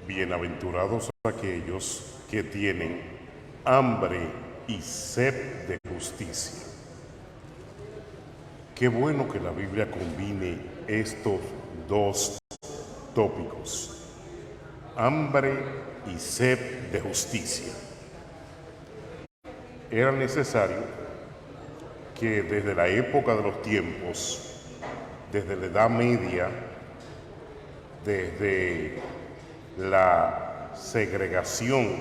Bienaventurados aquellos que tienen hambre y sed de justicia. Qué bueno que la Biblia combine estos dos tópicos: hambre y sed de justicia. Era necesario que desde la época de los tiempos, desde la Edad Media, desde la segregación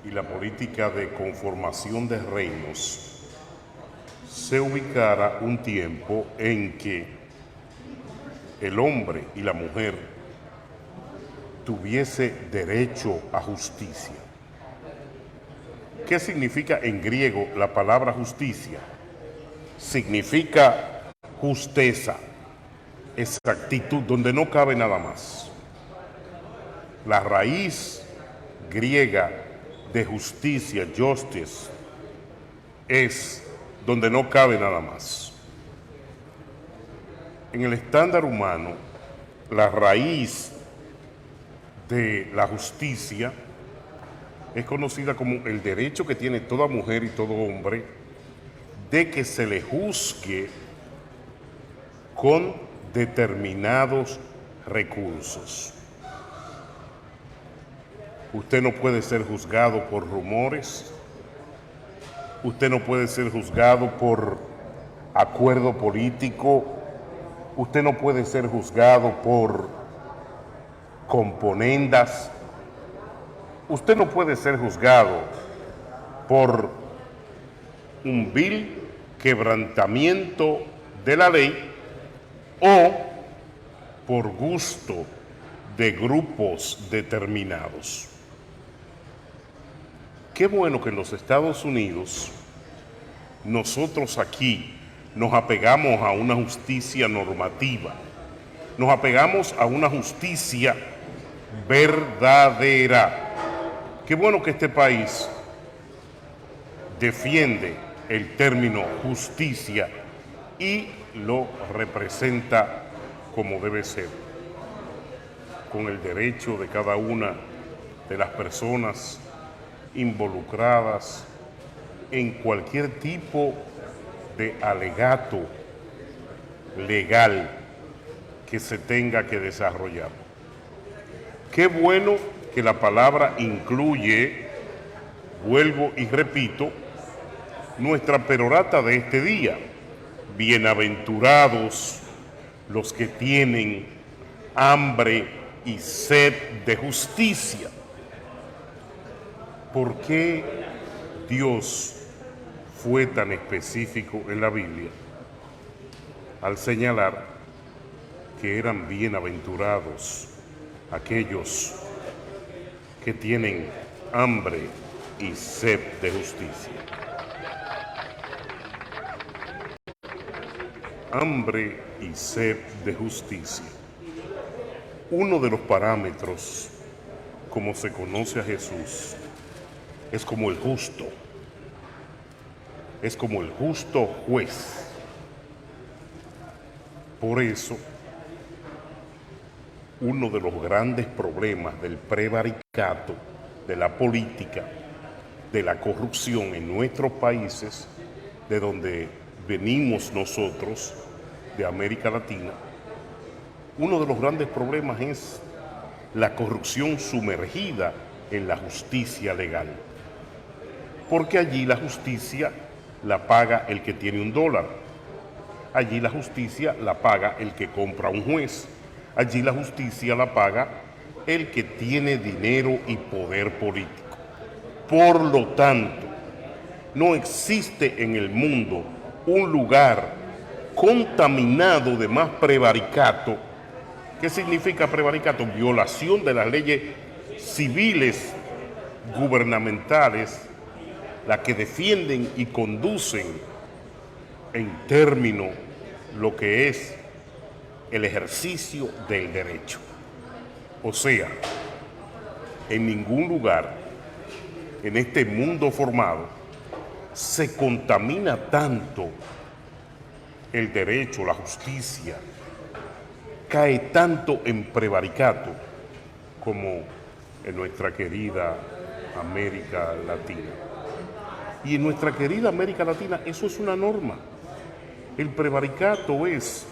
y la política de conformación de reinos, se ubicara un tiempo en que el hombre y la mujer tuviese derecho a justicia. ¿Qué significa en griego la palabra justicia? Significa justeza, exactitud, donde no cabe nada más. La raíz griega de justicia, justice, es donde no cabe nada más. En el estándar humano, la raíz de la justicia es conocida como el derecho que tiene toda mujer y todo hombre de que se le juzgue con determinados recursos. Usted no puede ser juzgado por rumores, usted no puede ser juzgado por acuerdo político, usted no puede ser juzgado por componendas, usted no puede ser juzgado por un vil quebrantamiento de la ley o por gusto de grupos determinados. Qué bueno que en los Estados Unidos nosotros aquí nos apegamos a una justicia normativa, nos apegamos a una justicia verdadera. Qué bueno que este país defiende el término justicia y lo representa como debe ser, con el derecho de cada una de las personas involucradas en cualquier tipo de alegato legal que se tenga que desarrollar. Qué bueno que la palabra incluye, vuelvo y repito, nuestra perorata de este día: bienaventurados los que tienen hambre y sed de justicia. ¿Por qué Dios fue tan específico en la Biblia al señalar que eran bienaventurados aquellos que tienen hambre y sed de justicia? Hambre y sed de justicia. Uno de los parámetros, como se conoce a Jesús, es como el justo. Es como el justo juez. Por eso, uno de los grandes problemas del prevaricato, de la política, de la corrupción en nuestros países, de donde venimos nosotros, de América Latina, uno de los grandes problemas es la corrupción sumergida en la justicia legal. Porque allí la justicia la paga el que tiene $1. Allí la justicia la paga el que compra un juez. Allí la justicia la paga el que tiene dinero y poder político. Por lo tanto, no existe en el mundo un lugar contaminado de más prevaricato. ¿Qué significa prevaricato? Violación de las leyes civiles gubernamentales, las que defienden y conducen en términos lo que es el ejercicio del derecho. O sea, en ningún lugar en este mundo formado se contamina tanto el derecho, la justicia, cae tanto en prevaricato como en nuestra querida América Latina. Y en nuestra querida América Latina eso es una norma. El prevaricato es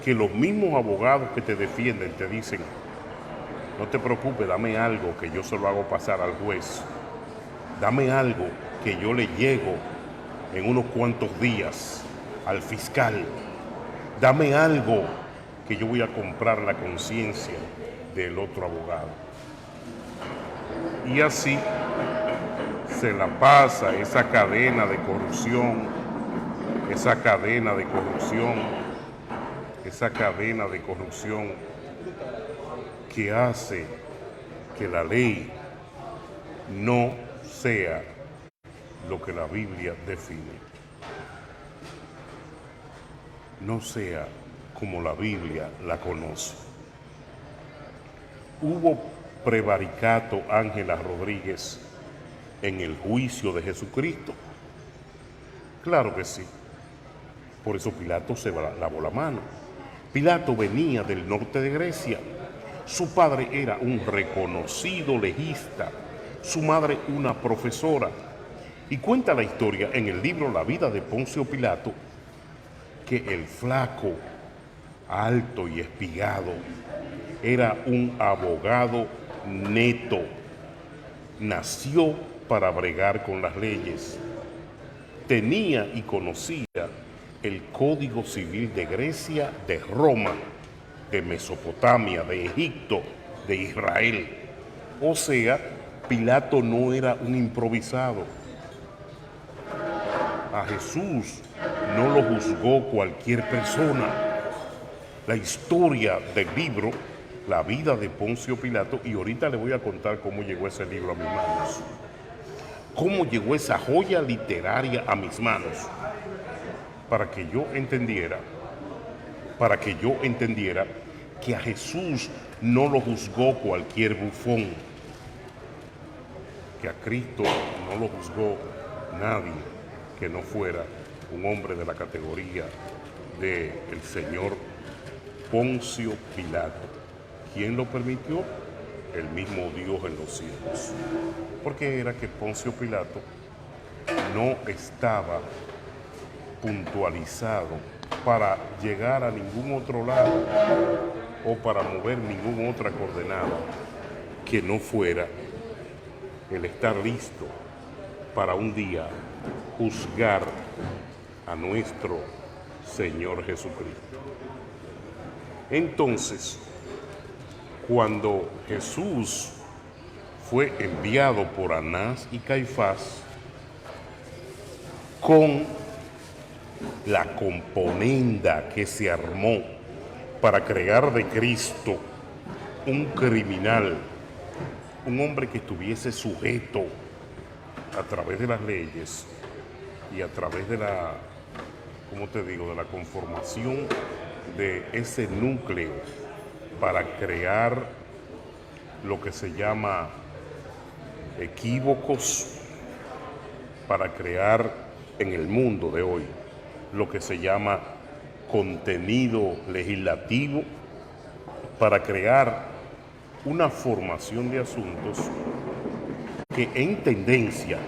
que los mismos abogados que te defienden te dicen: no te preocupes, dame algo que yo se lo hago pasar al juez. Dame algo que yo le llego en unos cuantos días al fiscal. Dame algo que yo voy a comprar la conciencia del otro abogado. Y así se la pasa esa cadena de corrupción, esa cadena de corrupción que hace que la ley no sea lo que la Biblia define, no sea como la Biblia la conoce. ¿Hubo prevaricato, Ángela Rodríguez, en el juicio de Jesucristo? Claro que sí. Por eso Pilato se lavó la mano. Pilato venía del norte de Grecia. Su padre era un reconocido legista, su madre una profesora. Y cuenta la historia en el libro La vida de Poncio Pilato que el flaco, alto y espigado, era un abogado neto. Nació para bregar con las leyes. Tenía y conocía el Código Civil de Grecia, de Roma, de Mesopotamia, de Egipto, de Israel. O sea, Pilato no era un improvisado. A Jesús no lo juzgó cualquier persona. La historia del libro, La vida de Poncio Pilato, y ahorita le voy a contar cómo llegó ese libro a mis manos. Cómo llegó esa joya literaria a mis manos, para que yo entendiera que a Jesús no lo juzgó cualquier bufón, que a Cristo no lo juzgó nadie que no fuera un hombre de la categoría del señor Poncio Pilato. ¿Quién lo permitió? El mismo Dios en los cielos. Porque era que Poncio Pilato no estaba puntualizado para llegar a ningún otro lado o para mover ninguna otra coordenada que no fuera el estar listo para un día juzgar a nuestro Señor Jesucristo. Entonces, cuando Jesús fue enviado por Anás y Caifás con la componenda que se armó para crear de Cristo un criminal, un hombre que estuviese sujeto a través de las leyes y a través de la, de la conformación de ese núcleo para crear lo que se llama equívocos, para crear en el mundo de hoy lo que se llama contenido legislativo, para crear una formación de asuntos que en tendencia,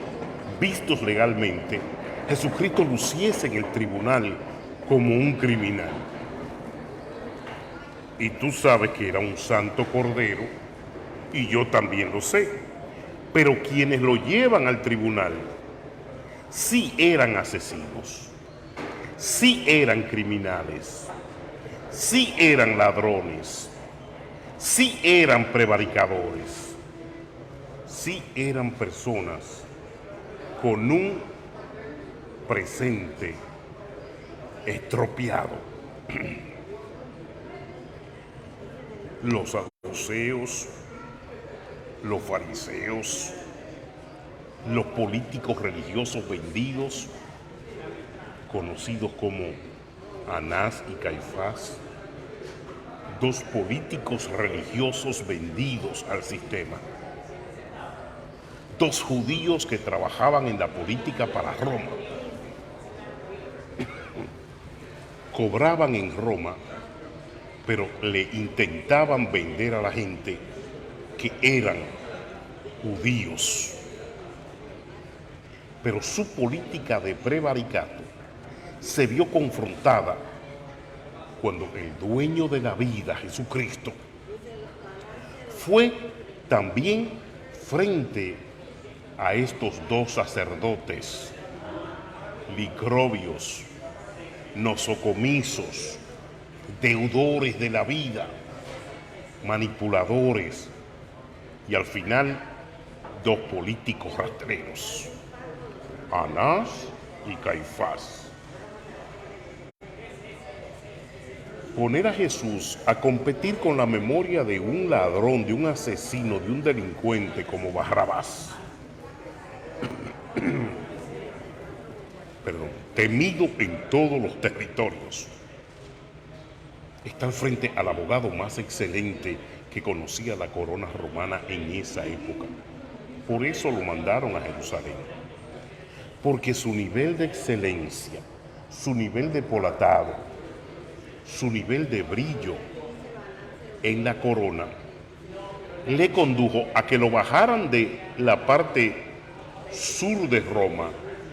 vistos legalmente, Jesucristo luciese en el tribunal como un criminal. Y tú sabes que era un santo cordero, y yo también lo sé. Pero quienes lo llevan al tribunal sí eran asesinos, sí eran criminales, sí eran ladrones, sí eran prevaricadores, sí eran personas con un presente estropeado. Los saduceos, los fariseos, los políticos religiosos vendidos, conocidos como Anás y Caifás, dos políticos religiosos vendidos al sistema, dos judíos que trabajaban en la política para Roma, cobraban en Roma, pero le intentaban vender a la gente que eran judíos. Pero su política de prevaricato se vio confrontada cuando el dueño de la vida, Jesucristo, fue también frente a estos dos sacerdotes, licrobios, nosocomisos, deudores de la vida, manipuladores y al final dos políticos rastreros, Anás y Caifás. Poner a Jesús a competir con la memoria de un ladrón, de un asesino, de un delincuente como Barrabás, temido en todos los territorios, está frente al abogado más excelente que conocía la corona romana en esa época. Por eso lo mandaron a Jerusalén, porque su nivel de excelencia, su nivel de polatado, su nivel de brillo en la corona le condujo a que lo bajaran de la parte sur de Roma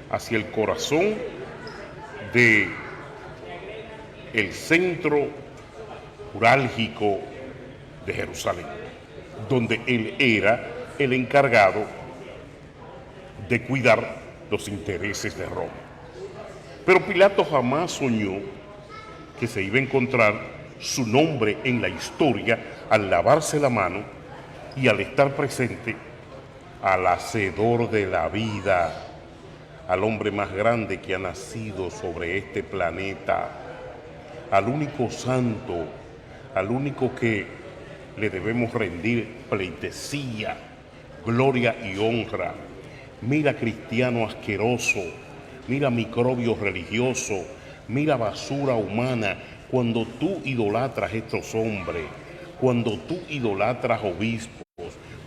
hacia el corazón de el centro urálgico de Jerusalén, donde él era el encargado de cuidar los intereses de Roma. Pero Pilato jamás soñó que se iba a encontrar su nombre en la historia al lavarse la mano y al estar presente al hacedor de la vida, al hombre más grande que ha nacido sobre este planeta, al único santo, al único que le debemos rendir pleitesía, gloria y honra. Mira cristiano asqueroso, mira microbio religioso, mira basura humana. Cuando tú idolatras estos hombres, cuando tú idolatras obispos,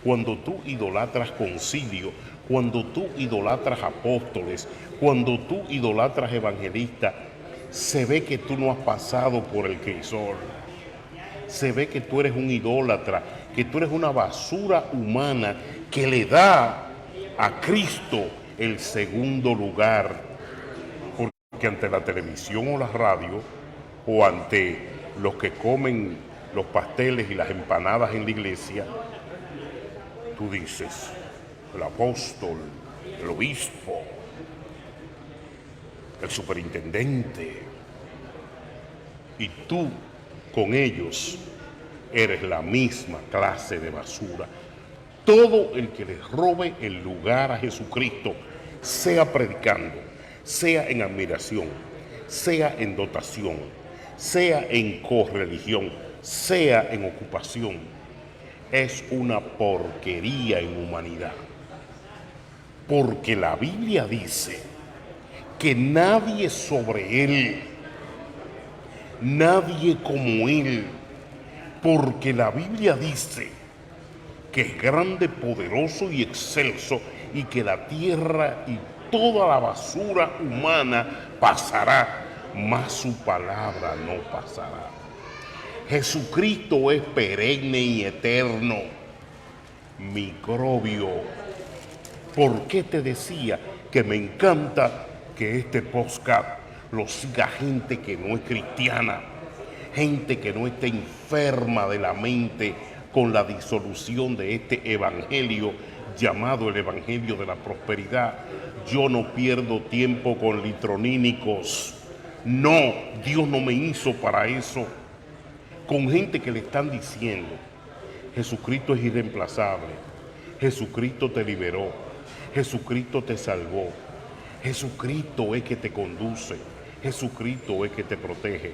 cuando tú idolatras concilio, cuando tú idolatras apóstoles, cuando tú idolatras evangelistas, se ve que tú no has pasado por el crisol. Se ve que tú eres un idólatra, que tú eres una basura humana que le da a Cristo el segundo lugar. Porque ante la televisión o la radio, o ante los que comen los pasteles y las empanadas en la iglesia, tú dices, el apóstol, el obispo, el superintendente, y tú con ellos eres la misma clase de basura. Todo el que les robe el lugar a Jesucristo, sea predicando, sea en admiración, sea en dotación, sea en correligión, sea en ocupación, es una porquería en humanidad. Porque la Biblia dice que nadie sobre él, nadie como él, porque la Biblia dice que es grande, poderoso y excelso, y que la tierra y toda la basura humana pasará, mas su palabra no pasará. Jesucristo es perenne y eterno. Microbio, ¿por qué te decía que me encanta que este podcast lo siga gente que no es cristiana, gente que no esté enferma de la mente con la disolución de este evangelio llamado el evangelio de la prosperidad? Yo no pierdo tiempo con litronínicos. No, Dios no me hizo para eso. Con gente que le están diciendo, Jesucristo es irreemplazable, Jesucristo te liberó, Jesucristo te salvó, Jesucristo es que te conduce, Jesucristo es que te protege,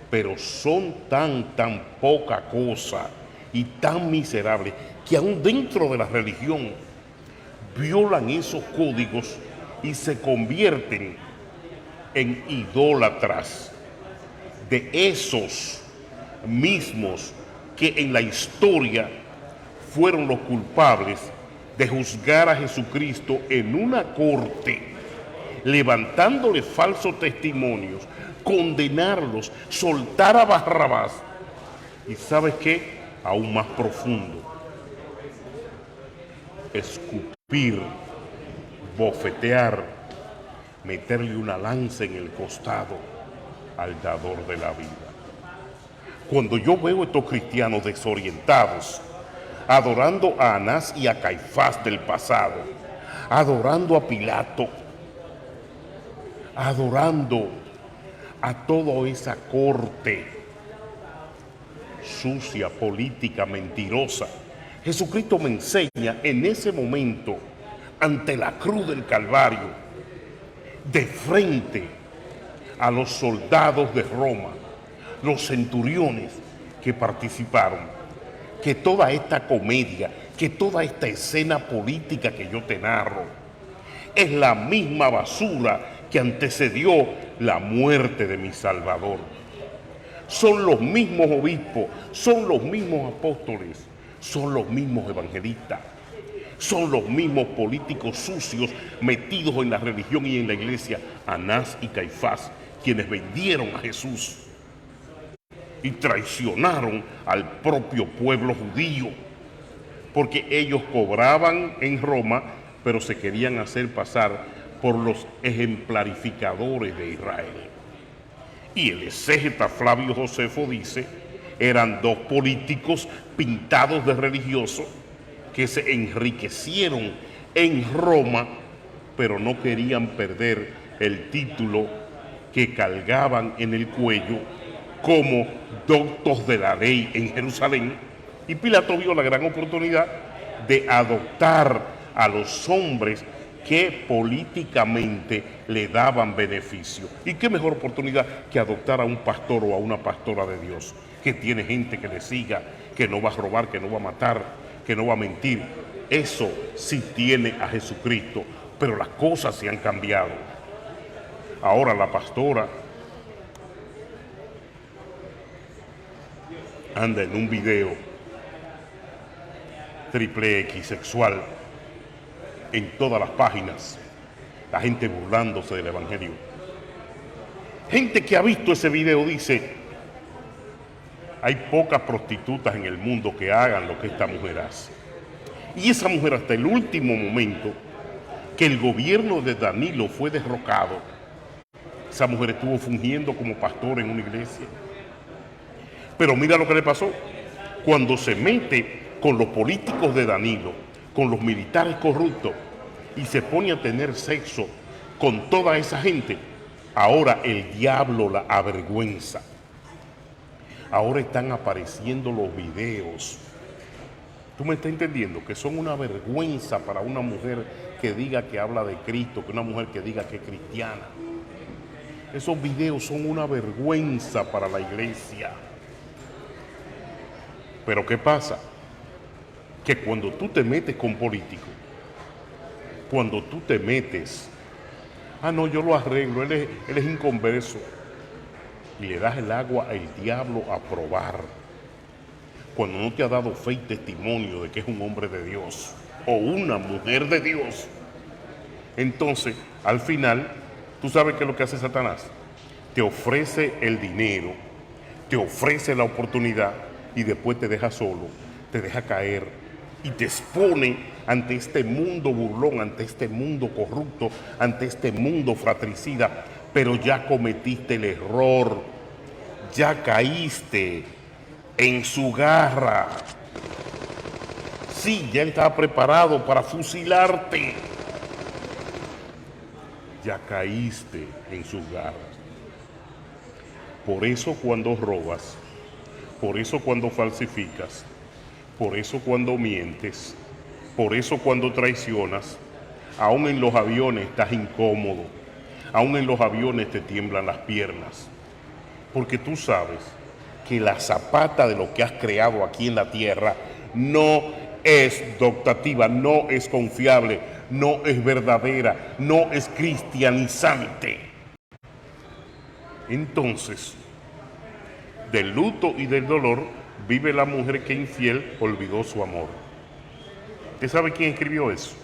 pero son tan poca cosa y tan miserables que aún dentro de la religión violan esos códigos y se convierten en idólatras de esos mismos que en la historia fueron los culpables de juzgar a Jesucristo en una corte, levantándole falsos testimonios, condenarlos, soltar a Barrabás y ¿sabes qué? Aún más profundo, escupir, bofetear, meterle una lanza en el costado al dador de la vida. Cuando yo veo a estos cristianos desorientados, adorando a Anás y a Caifás del pasado, adorando a Pilato, adorando a toda esa corte sucia, política, mentirosa, Jesucristo me enseña en ese momento, ante la cruz del Calvario, de frente a los soldados de Roma, los centuriones que participaron, que toda esta comedia, que toda esta escena política que yo te narro, es la misma basura que antecedió la muerte de mi Salvador. Son los mismos obispos, son los mismos apóstoles, son los mismos evangelistas, son los mismos políticos sucios metidos en la religión y en la iglesia, Anás y Caifás, quienes vendieron a Jesús y traicionaron al propio pueblo judío, porque ellos cobraban en Roma, pero se querían hacer pasar por los ejemplarificadores de Israel. Y el exégeta Flavio Josefo dice, eran dos políticos pintados de religiosos que se enriquecieron en Roma, pero no querían perder el título que cargaban en el cuello como doctos de la ley en Jerusalén. Y Pilato vio la gran oportunidad de adoptar a los hombres que políticamente le daban beneficio. ¿Y qué mejor oportunidad que adoptar a un pastor o a una pastora de Dios, que tiene gente que le siga, que no va a robar, que no va a matar, que no va a mentir? Eso sí tiene a Jesucristo, pero las cosas se han cambiado. Ahora la pastora anda en un video XXX sexual en todas las páginas, la gente burlándose del evangelio. Gente que ha visto ese video dice, hay pocas prostitutas en el mundo que hagan lo que esta mujer hace. Y esa mujer, hasta el último momento que el gobierno de Danilo fue derrocado, esa mujer estuvo fungiendo como pastor en una iglesia. Pero mira lo que le pasó. Cuando se mete con los políticos de Danilo, con los militares corruptos, y se pone a tener sexo con toda esa gente, ahora el diablo la avergüenza. Ahora están apareciendo los videos. ¿Tú me estás entendiendo? Que son una vergüenza para una mujer que diga que habla de Cristo, que una mujer que diga que es cristiana. Esos videos son una vergüenza para la iglesia. Pero ¿qué pasa? Que cuando tú te metes con políticos, cuando tú te metes, no, yo lo arreglo, él es inconverso, y le das el agua al diablo a probar, cuando no te ha dado fe y testimonio de que es un hombre de Dios o una mujer de Dios, entonces al final, ¿tú sabes qué es lo que hace Satanás? Te ofrece el dinero, te ofrece la oportunidad y después te deja solo, te deja caer y te expone ante este mundo burlón, ante este mundo corrupto, ante este mundo fratricida. Pero ya cometiste el error, ya caíste en su garra. Sí, ya estaba preparado para fusilarte. Ya caíste en sus garras. Por eso cuando robas, por eso cuando falsificas, por eso cuando mientes, por eso cuando traicionas, aún en los aviones estás incómodo, aún en los aviones te tiemblan las piernas, porque tú sabes que la zapata de lo que has creado aquí en la tierra no es doctativa, no es confiable, no es verdadera, no es cristianizante. Entonces, del luto y del dolor vive la mujer que infiel olvidó su amor. ¿Usted sabe quién escribió eso?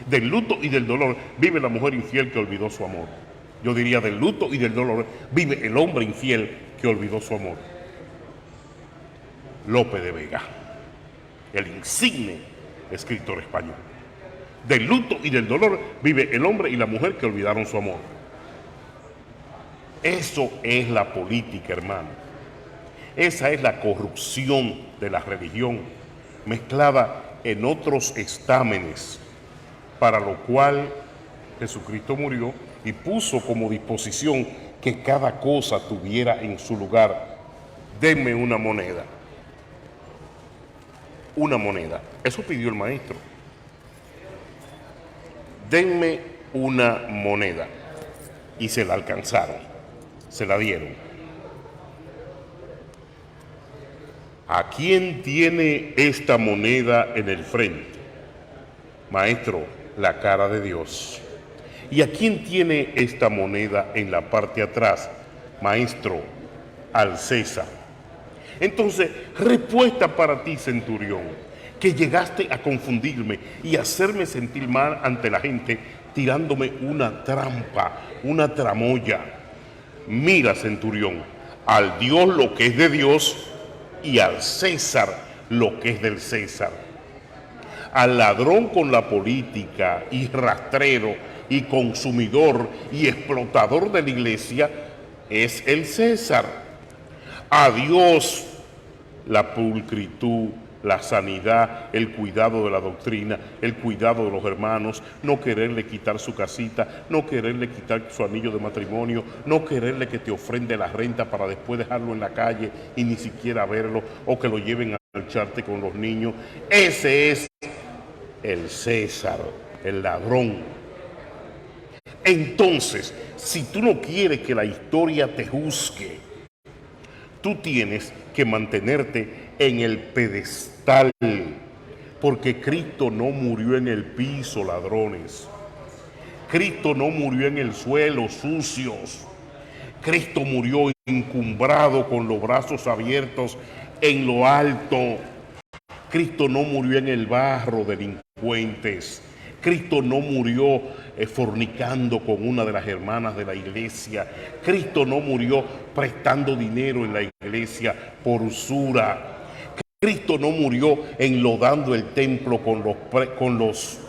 Del luto y del dolor vive la mujer infiel que olvidó su amor. Yo diría, del luto y del dolor vive el hombre infiel que olvidó su amor. Lope de Vega, el insigne escritor español. Del luto y del dolor vive el hombre y la mujer que olvidaron su amor. Eso es la política, hermano. Esa es la corrupción de la religión mezclada en otros estámenes, para lo cual Jesucristo murió y puso como disposición que cada cosa tuviera en su lugar. Denme una moneda. Una moneda. Eso pidió el maestro. Denme una moneda. Y se la alcanzaron. Se la dieron. ¿A quién tiene esta moneda en el frente? Maestro, la cara de Dios. ¿Y a quién tiene esta moneda en la parte de atrás? Maestro, al César. Entonces, respuesta para ti, centurión, que llegaste a confundirme y hacerme sentir mal ante la gente, tirándome una trampa, una tramoya. Mira, centurión, al Dios lo que es de Dios y al César lo que es del César. Al ladrón con la política y rastrero y consumidor y explotador de la iglesia es el César. A Dios la pulcritud, la sanidad, el cuidado de la doctrina, el cuidado de los hermanos, no quererle quitar su casita, no quererle quitar su anillo de matrimonio, no quererle que te ofrende la renta para después dejarlo en la calle y ni siquiera verlo, o que lo lleven al charte con los niños. Ese es el César, el ladrón. Entonces, si tú no quieres que la historia te juzgue, tú tienes que mantenerte en el pedestal, porque Cristo no murió en el piso, ladrones. Cristo no murió en el suelo, sucios. Cristo murió encumbrado con los brazos abiertos en lo alto. Cristo no murió en el barro, delincuentes. Cristo no murió fornicando con una de las hermanas de la iglesia. Cristo no murió prestando dinero en la iglesia por usura. Cristo no murió enlodando el templo con los